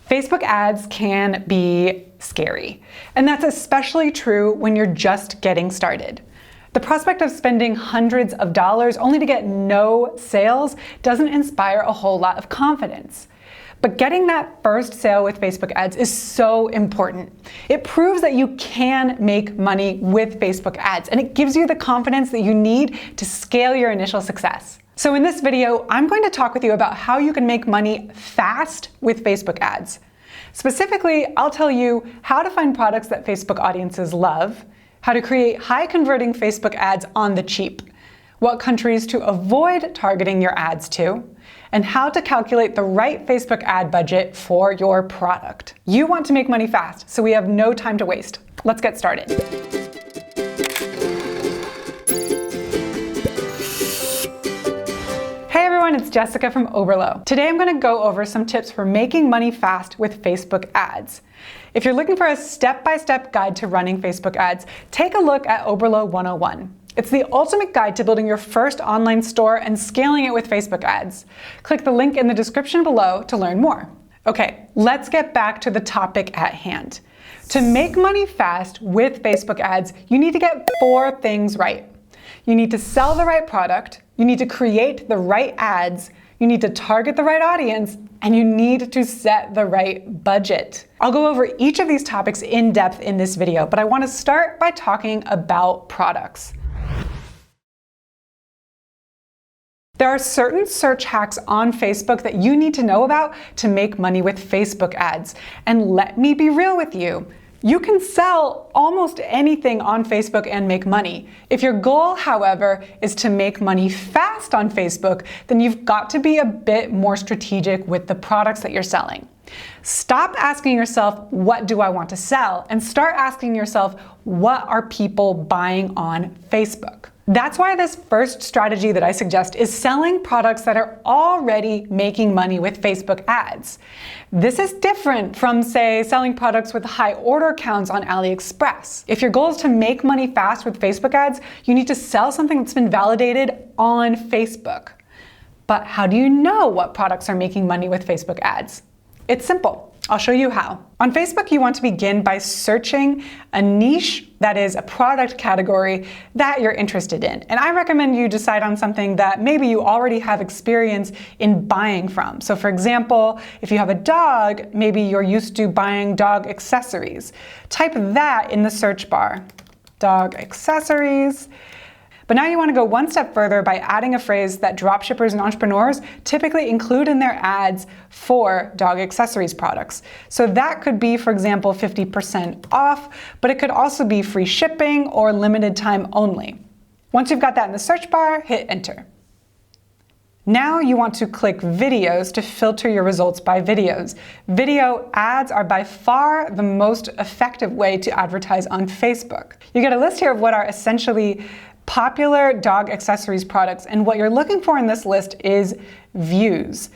Facebook ads can be scary, and that's especially true when you're just getting started. The prospect of spending hundreds of dollars only to get no sales doesn't inspire a whole lot of confidence. But getting that first sale with Facebook ads is so important. It proves that you can make money with Facebook ads, and it gives you the confidence that you need to scale your initial success. So in this video, I'm going to talk with you about how you can make money fast with Facebook ads. Specifically, I'll tell you how to find products that Facebook audiences love, how to create high-converting Facebook ads on the cheap, what countries to avoid targeting your ads to, and how to calculate the right Facebook ad budget for your product. You want to make money fast, so we have no time to waste. Let's get started. Hey everyone, it's Jessica from Oberlo. Today I'm going to go over some tips for making money fast with Facebook ads. If you're looking for a step-by-step guide to running Facebook ads, take a look at Oberlo 101. It's the ultimate guide to building your first online store and scaling it with Facebook ads. Click the link in the description below to learn more. Okay, let's get back to the topic at hand. To make money fast with Facebook ads, you need to get 4 things right. You need to sell the right product, you need to create the right ads, you need to target the right audience, and you need to set the right budget. I'll go over each of these topics in depth in this video, but I want to start by talking about products. There are certain search hacks on Facebook that you need to know about to make money with Facebook ads. And let me be real with you. You can sell almost anything on Facebook and make money. If your goal, however, is to make money fast on Facebook, then you've got to be a bit more strategic with the products that you're selling. Stop asking yourself, what do I want to sell? And start asking yourself, what are people buying on Facebook? That's why this first strategy that I suggest is selling products that are already making money with Facebook ads. This is different from, say, selling products with high order counts on AliExpress. If your goal is to make money fast with Facebook ads, you need to sell something that's been validated on Facebook. But how do you know what products are making money with Facebook ads? It's simple. I'll show you how. On Facebook, you want to begin by searching a niche, that is a product category that you're interested in. And I recommend you decide on something that maybe you already have experience in buying from. So for example, if you have a dog, maybe you're used to buying dog accessories. Type that in the search bar, dog accessories. But now you want to go one step further by adding a phrase that dropshippers and entrepreneurs typically include in their ads for dog accessories products. So that could be, for example, 50% off, but it could also be free shipping or limited time only. Once you've got that in the search bar, hit enter. Now you want to click videos to filter your results by videos. Video ads are by far the most effective way to advertise on Facebook. You get a list here of what are essentially popular dog accessories products, and what you're looking for in this list is views.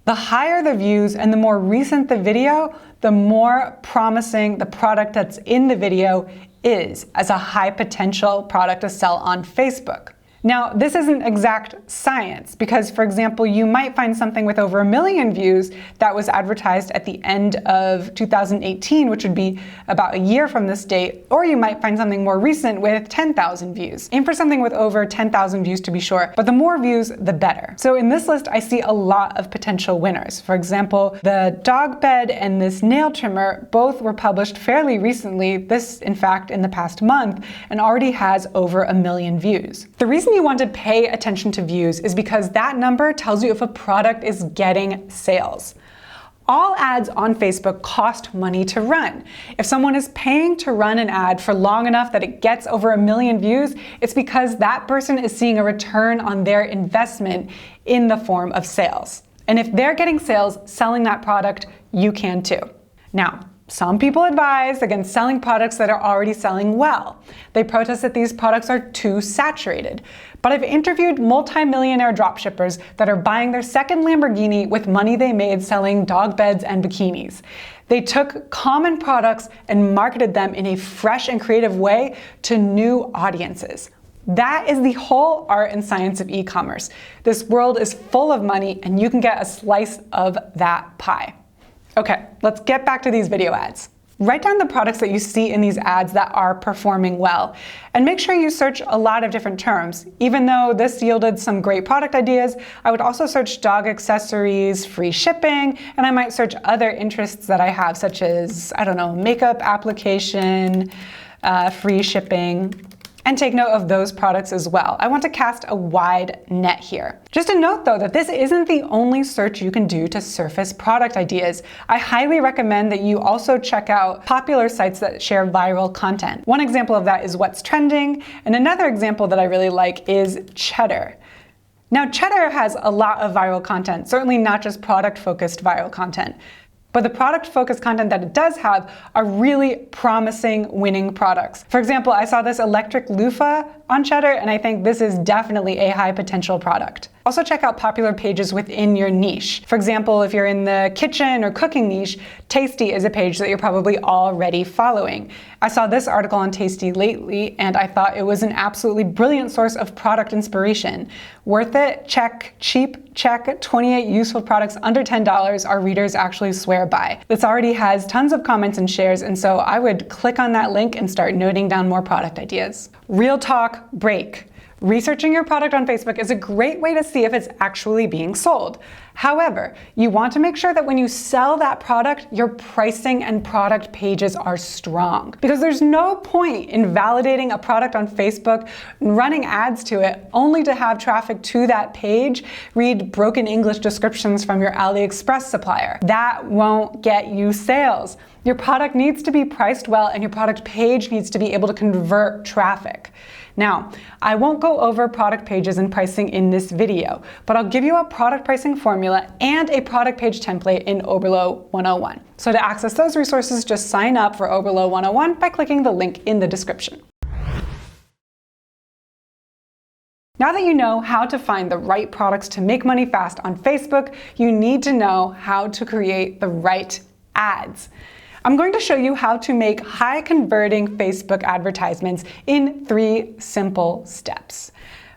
The higher the views and the more recent the video, the more promising the product that's in the video is as a high potential product to sell on Facebook. Now, this isn't exact science because, for example, you might find something with over 1 million views that was advertised at the end of 2018, which would be about a year from this date, or you might find something more recent with 10,000 views. Aim for something with over 10,000 views to be sure, but the more views, the better. So in this list, I see a lot of potential winners. For example, the dog bed and this nail trimmer both were published fairly recently, this in fact in the past month, and already has over 1 million views. The reason you want to pay attention to views is because that number tells you if a product is getting sales. All ads on Facebook cost money to run. If someone is paying to run an ad for long enough that it gets over 1 million views, it's because that person is seeing a return on their investment in the form of sales. And if they're getting sales selling that product, you can too. Now, some people advise against selling products that are already selling well. They protest that these products are too saturated. But I've interviewed multi-millionaire dropshippers that are buying their second Lamborghini with money they made selling dog beds and bikinis. They took common products and marketed them in a fresh and creative way to new audiences. That is the whole art and science of e-commerce. This world is full of money and you can get a slice of that pie. Okay, let's get back to these video ads. Write down the products that you see in these ads that are performing well, and make sure you search a lot of different terms. Even though this yielded some great product ideas, I would also search dog accessories, free shipping, and I might search other interests that I have, such as, I don't know, makeup application, free shipping, and take note of those products as well. I want to cast a wide net here. Just a note though that this isn't the only search you can do to surface product ideas. I highly recommend that you also check out popular sites that share viral content. One example of that is What's Trending, and another example that I really like is Cheddar. Now, Cheddar has a lot of viral content, certainly not just product-focused viral content. But the product-focused content that it does have are really promising winning products. For example, I saw this electric loofah on Cheddar, and I think this is definitely a high potential product. Also check out popular pages within your niche. For example, if you're in the kitchen or cooking niche, Tasty is a page that you're probably already following. I saw this article on Tasty lately, and I thought it was an absolutely brilliant source of product inspiration. Worth it? Check. Cheap? Check. 28 useful products under $10 our readers actually swear by. This already has tons of comments and shares, and so I would click on that link and start noting down more product ideas. Real talk break. Researching your product on Facebook is a great way to see if it's actually being sold. However, you want to make sure that when you sell that product, your pricing and product pages are strong. Because there's no point in validating a product on Facebook and running ads to it only to have traffic to that page read broken English descriptions from your AliExpress supplier. That won't get you sales. Your product needs to be priced well, and your product page needs to be able to convert traffic. Now, I won't go over product pages and pricing in this video, but I'll give you a product pricing formula and a product page template in Oberlo 101. So to access those resources, just sign up for Oberlo 101 by clicking the link in the description. Now that you know how to find the right products to make money fast on Facebook, you need to know how to create the right ads. I'm going to show you how to make high converting Facebook advertisements in 3 simple steps.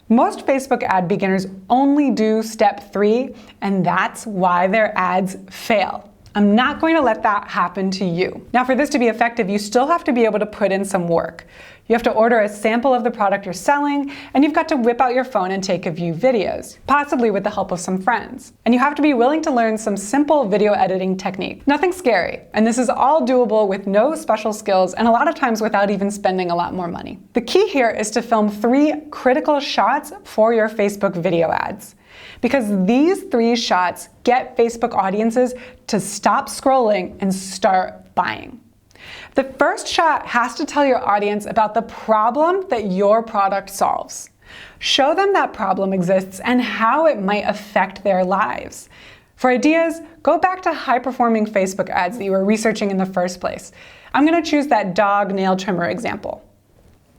Most Facebook ad beginners only do step 3, and that's why their ads fail. I'm not going to let that happen to you. Now, for this to be effective, you still have to be able to put in some work. You have to order a sample of the product you're selling, and you've got to whip out your phone and take a few videos, possibly with the help of some friends. And you have to be willing to learn some simple video editing technique. Nothing scary, and this is all doable with no special skills and a lot of times without even spending a lot more money. The key here is to film 3 critical shots for your Facebook video ads. Because these 3 shots get Facebook audiences to stop scrolling and start buying. The first shot has to tell your audience about the problem that your product solves. Show them that problem exists and how it might affect their lives. For ideas, go back to high-performing Facebook ads that you were researching in the first place. I'm going to choose that dog nail trimmer example.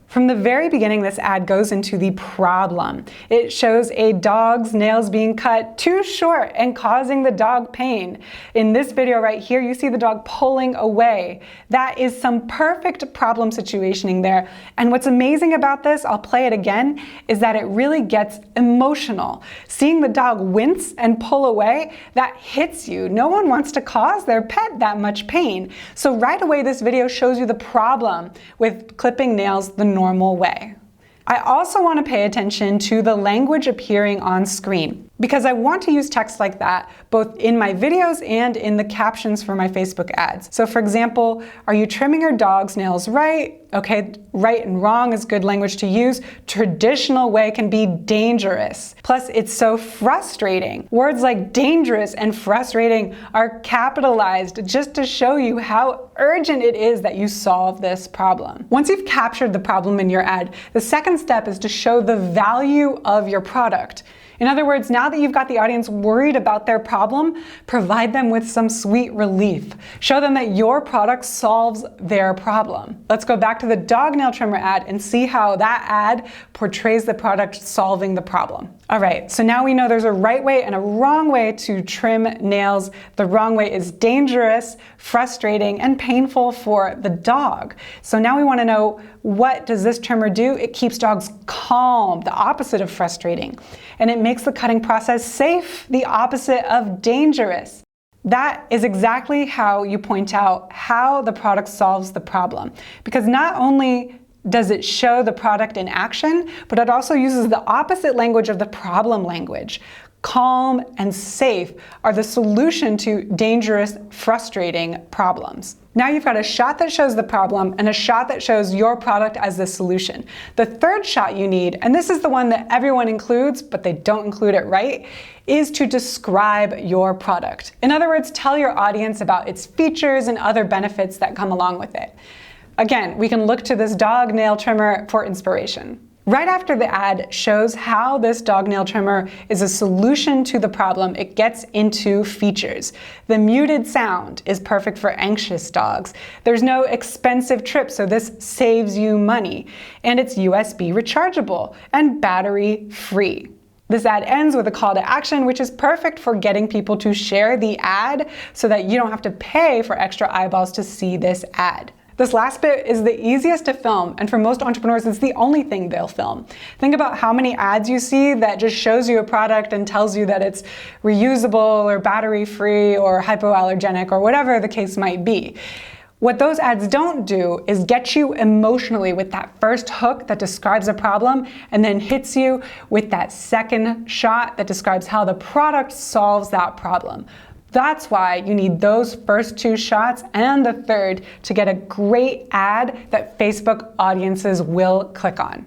From the very beginning, this ad goes into the problem. It shows a dog's nails being cut too short and causing the dog pain. In this video right here, you see the dog pulling away. That is some perfect problem situationing there. And what's amazing about this, I'll play it again, is that it really gets emotional. Seeing the dog wince and pull away, that hits you. No one wants to cause their pet that much pain. So right away, this video shows you the problem with clipping nails the normal way. I also want to pay attention to the language appearing on screen, because I want to use text like that both in my videos and in the captions for my Facebook ads. So for example, are you trimming your dog's nails right? Okay, right and wrong is good language to use. Traditional way can be dangerous. Plus, it's so frustrating. Words like dangerous and frustrating are capitalized just to show you how urgent it is that you solve this problem. Once you've captured the problem in your ad, the second step is to show the value of your product. In other words, now that you've got the audience worried about their problem, provide them with some sweet relief. Show them that your product solves their problem. Let's go back to the dog nail trimmer ad and see how that ad portrays the product solving the problem. All right, so now we know there's a right way and a wrong way to trim nails. The wrong way is dangerous, frustrating, and painful for the dog. So now we want to know, what does this trimmer do? It keeps dogs calm, the opposite of frustrating. And it makes the cutting process safe, the opposite of dangerous. That is exactly how you point out how the product solves the problem. Because not only does it show the product in action, but it also uses the opposite language of the problem language. Calm and safe are the solution to dangerous, frustrating problems. Now you've got a shot that shows the problem and a shot that shows your product as the solution. The third shot you need, and this is the one that everyone includes, but they don't include it right, is to describe your product. In other words, tell your audience about its features and other benefits that come along with it. Again, we can look to this dog nail trimmer for inspiration. Right after the ad shows how this dog nail trimmer is a solution to the problem, it gets into features. The muted sound is perfect for anxious dogs. There's no expensive trip, so this saves you money. And it's USB rechargeable and battery free. This ad ends with a call to action, which is perfect for getting people to share the ad so that you don't have to pay for extra eyeballs to see this ad. This last bit is the easiest to film, and for most entrepreneurs, it's the only thing they'll film. Think about how many ads you see that just shows you a product and tells you that it's reusable or battery-free or hypoallergenic or whatever the case might be. What those ads don't do is get you emotionally with that first hook that describes a problem and then hits you with that second shot that describes how the product solves that problem. That's why you need those first two shots and the third to get a great ad that Facebook audiences will click on.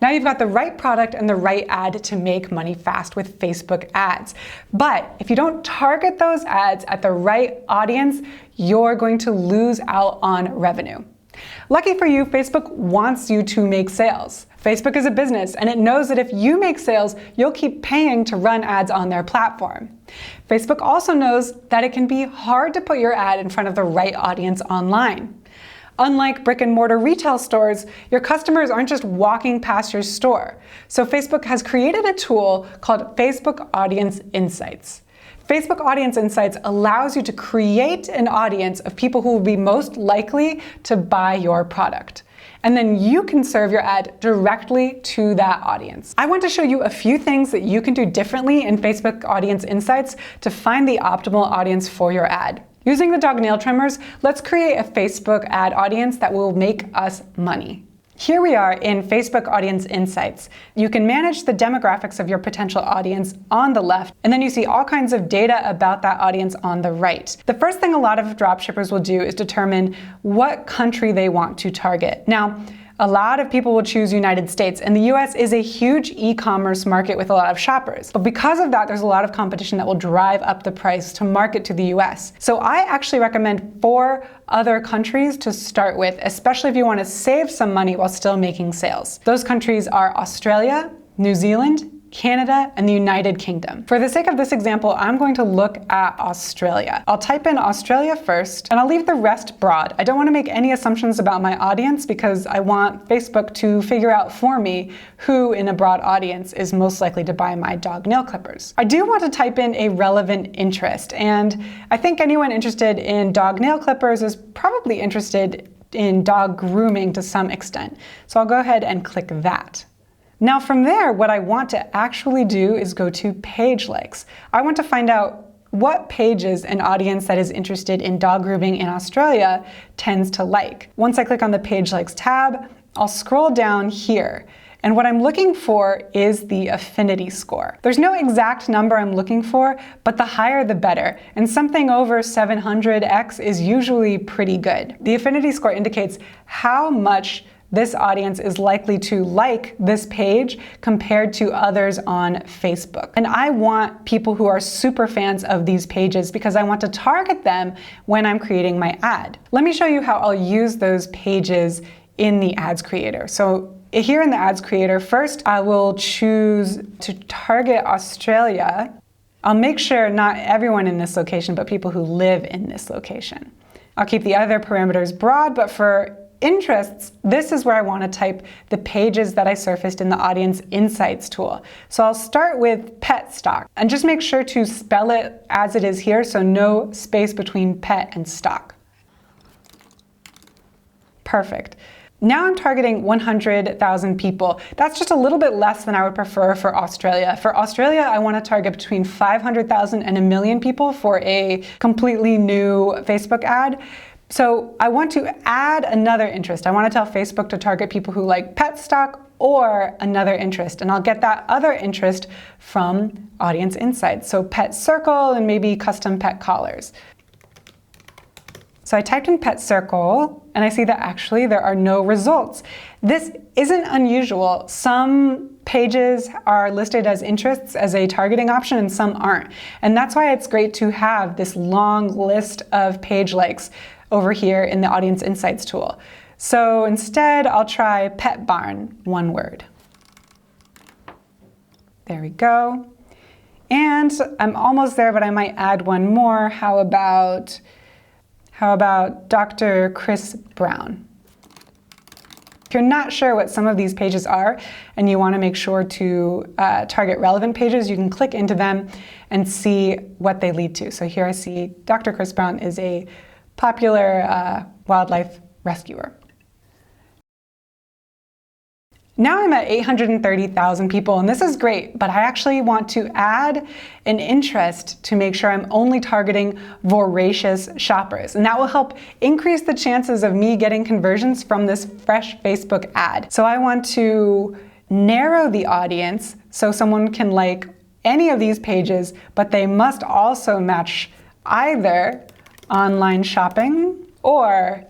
Now you've got the right product and the right ad to make money fast with Facebook ads. But if you don't target those ads at the right audience, you're going to lose out on revenue. Lucky for you, Facebook wants you to make sales. Facebook is a business, and it knows that if you make sales, you'll keep paying to run ads on their platform. Facebook also knows that it can be hard to put your ad in front of the right audience online. Unlike brick and mortar retail stores, your customers aren't just walking past your store. So Facebook has created a tool called Facebook Audience Insights. Facebook Audience Insights allows you to create an audience of people who will be most likely to buy your product. And then you can serve your ad directly to that audience. I want to show you a few things that you can do differently in Facebook Audience Insights to find the optimal audience for your ad. Using the dog nail trimmers, let's create a Facebook ad audience that will make us money. Here we are in Facebook Audience Insights. You can manage the demographics of your potential audience on the left, and then you see all kinds of data about that audience on the right. The first thing a lot of dropshippers will do is determine what country they want to target. Now, a lot of people will choose United States, and the US is a huge e-commerce market with a lot of shoppers. But because of that, there's a lot of competition that will drive up the price to market to the US. So I actually recommend 4 other countries to start with, especially if you want to save some money while still making sales. Those countries are Australia, New Zealand, Canada, and the United Kingdom. For the sake of this example, I'm going to look at Australia. I'll type in Australia first, and I'll leave the rest broad. I don't want to make any assumptions about my audience because I want Facebook to figure out for me who in a broad audience is most likely to buy my dog nail clippers. I do want to type in a relevant interest, and I think anyone interested in dog nail clippers is probably interested in dog grooming to some extent. So I'll go ahead and click that. Now from there, what I want to actually do is go to page likes. I want to find out what pages an audience that is interested in dog grooming in Australia tends to like. Once I click on the page likes tab, I'll scroll down here. And what I'm looking for is the affinity score. There's no exact number I'm looking for, but the higher the better. And something over 700x is usually pretty good. The affinity score indicates how much this audience is likely to like this page compared to others on Facebook. And I want people who are super fans of these pages because I want to target them when I'm creating my ad. Let me show you how I'll use those pages in the ads creator. So here in the ads creator, first I will choose to target Australia. I'll make sure not everyone in this location, but people who live in this location. I'll keep the other parameters broad, but for interests, this is where I want to type the pages that I surfaced in the Audience Insights tool. So I'll start with pet stock and just make sure to spell it as it is here, so no space between pet and stock. Perfect. Now I'm targeting 100,000 people. That's just a little bit less than I would prefer for Australia. For Australia, I want to target between 500,000 and 1 million people for a completely new Facebook ad. So I want to add another interest. I want to tell Facebook to target people who like pet stock or another interest, and I'll get that other interest from audience insights. So pet circle and maybe custom pet collars. So I typed in pet circle and I see that actually there are no results. This isn't unusual. Some pages are listed as interests as a targeting option and some aren't. And that's why it's great to have this long list of page likes over here in the audience insights tool. So instead I'll try pet barn, one word. There we go. And I'm almost there, but I might add one more. How about Dr. Chris Brown? If you're not sure what some of these pages are and you want to make sure to target relevant pages, you can click into them and see what they lead to. So here I see Dr. Chris Brown is a popular wildlife rescuer. Now I'm at 830,000 people, and this is great, but I actually want to add an interest to make sure I'm only targeting voracious shoppers, and that will help increase the chances of me getting conversions from this fresh Facebook ad. So I want to narrow the audience so someone can like any of these pages, but they must also match either online shopping or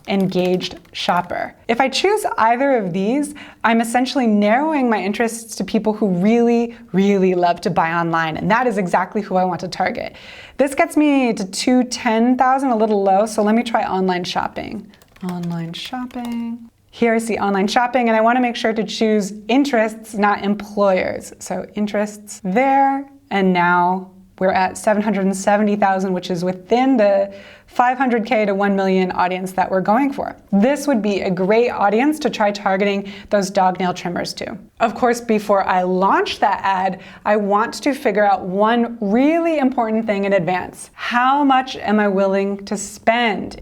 engaged shopper. If I choose either of these, I'm essentially narrowing my interests to people who really, really love to buy online, and that is exactly who I want to target. This gets me to 210,000, a little low, so let me try online shopping. Online shopping. Here I see online shopping, and I want to make sure to choose interests, not employers. So interests there, and now we're at 770,000, which is within the 500K to 1 million audience that we're going for. This would be a great audience to try targeting those dog nail trimmers to. Of course, before I launch that ad, I want to figure out one really important thing in advance. How much am I willing to spend?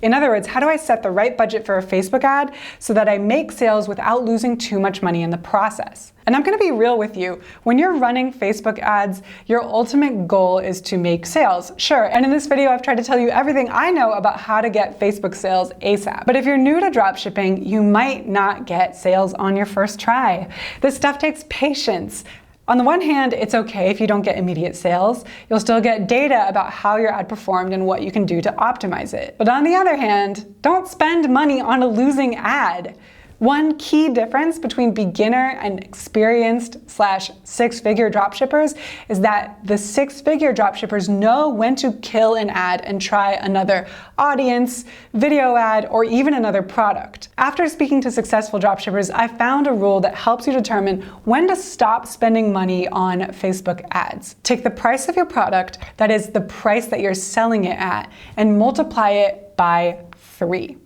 In other words, how do I set the right budget for a Facebook ad so that I make sales without losing too much money in the process? And I'm going to be real with you. When you're running Facebook ads, your ultimate goal is to make sales. Sure, and in this video, I've tried to tell you everything I know about how to get Facebook sales ASAP. But if you're new to dropshipping, you might not get sales on your first try. This stuff takes patience. On the one hand, it's okay if you don't get immediate sales. You'll still get data about how your ad performed and what you can do to optimize it. But on the other hand, don't spend money on a losing ad. One key difference between beginner and experienced / six-figure dropshippers is that the six-figure dropshippers know when to kill an ad and try another audience, video ad, or even another product. After speaking to successful dropshippers, I found a rule that helps you determine when to stop spending money on Facebook ads. Take the price of your product, that is the price that you're selling it at, and multiply it by 3.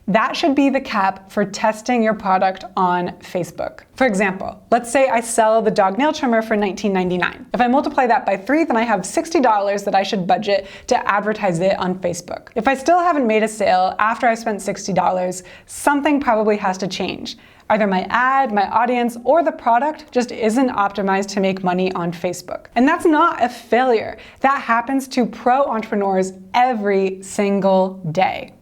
That should be the cap for testing your product on Facebook. For example, let's say I sell the dog nail trimmer for $19.99. If I multiply that by 3, then I have $60 that I should budget to advertise it on Facebook. If I still haven't made a sale after I spent $60, something probably has to change. Either my ad, my audience, or the product just isn't optimized to make money on Facebook. And that's not a failure. That happens to pro entrepreneurs every single day.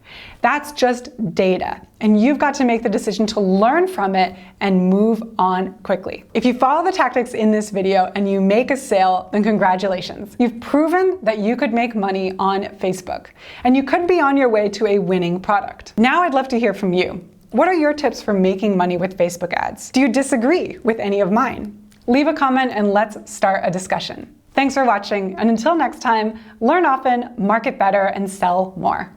That's just data, and you've got to make the decision to learn from it and move on quickly. If you follow the tactics in this video and you make a sale, then congratulations. You've proven that you could make money on Facebook, and you could be on your way to a winning product. Now I'd love to hear from you. What are your tips for making money with Facebook ads? Do you disagree with any of mine? Leave a comment and let's start a discussion. Thanks for watching, and until next time, learn often, market better, and sell more.